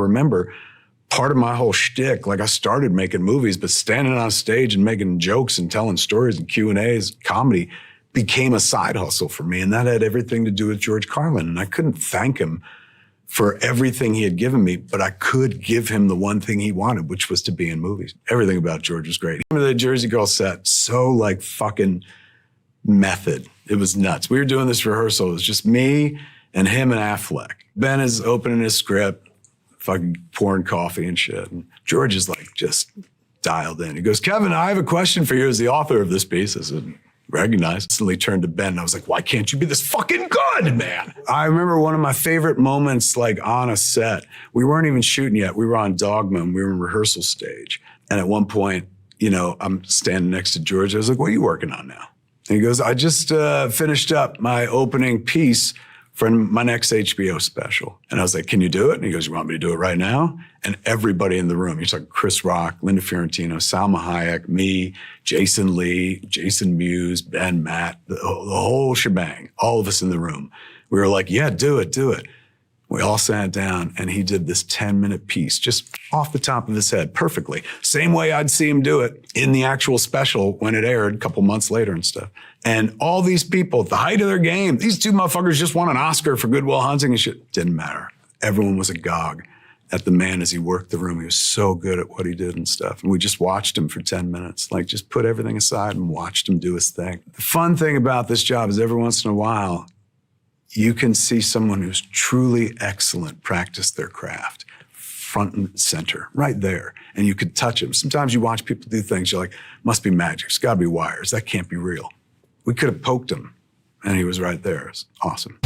Remember, part of my whole shtick, like I started making movies, but standing on stage and making jokes and telling stories and Q&As, comedy, became a side hustle for me. And that had everything to do with George Carlin. And I couldn't thank him for everything he had given me, but I could give him the one thing he wanted, which was to be in movies. Everything about George was great. Remember the Jersey Girl set, so like fucking method. It was nuts. We were doing this rehearsal. It was just me and him and Affleck. Ben is opening his script, fucking pouring coffee and shit. And George is like just dialed in. He goes, Kevin, I have a question for you as the author of this piece. I said, recognized. Instantly turned to Ben and I was like, why can't you be this fucking good, man? I remember one of my favorite moments, like on a set. We weren't even shooting yet. We were on Dogma and we were in rehearsal stage. And at one point, you know, I'm standing next to George. I was like, what are you working on now? And he goes, I just finished up my opening piece for my next HBO special. And I was like, can you do it? And he goes, you want me to do it right now? And everybody in the room, he's like Chris Rock, Linda Fiorentino, Salma Hayek, me, Jason Lee, Jason Mewes, Ben, Matt, the whole shebang, all of us in the room. We were like, yeah, do it, do it. We all sat down and he did this 10-minute piece just off the top of his head, perfectly. Same way I'd see him do it in the actual special when it aired a couple months later and stuff. And all these people at the height of their game, these two motherfuckers just won an Oscar for Good Will Hunting and shit. Didn't matter. Everyone was agog at the man as he worked the room. He was so good at what he did and stuff. And we just watched him for 10 minutes, like just put everything aside and watched him do his thing. The fun thing about this job is every once in a while, you can see someone who's truly excellent practice their craft front and center, right there. And you could touch them. Sometimes you watch people do things, you're like, must be magic. It's gotta be wires. That can't be real. We could have poked him and he was right there. It's awesome.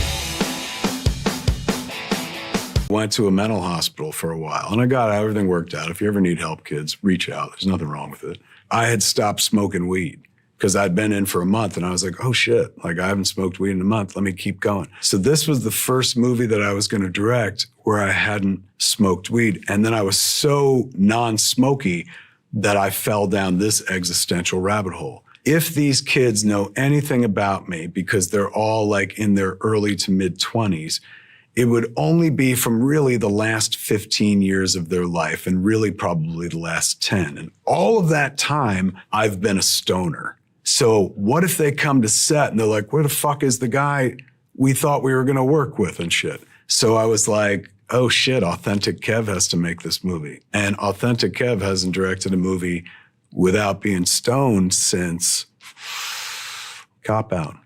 Went to a mental hospital for a while and I got everything worked out. If you ever need help, kids, reach out. There's nothing wrong with it. I had stopped smoking weed because I'd been in for a month and I was like, oh shit, like I haven't smoked weed in a month. Let me keep going. So this was the first movie that I was going to direct where I hadn't smoked weed. And then I was so non-smoky that I fell down this existential rabbit hole. If these kids know anything about me, because they're all like in their early to mid 20s, it would only be from really the last 15 years of their life and really probably the last 10. And all of that time, I've been a stoner. So what if they come to set and they're like, where the fuck is the guy we thought we were gonna work with and shit? So I was like, oh shit, Authentic Kev has to make this movie. And Authentic Kev hasn't directed a movie without being stoned since Cop Out.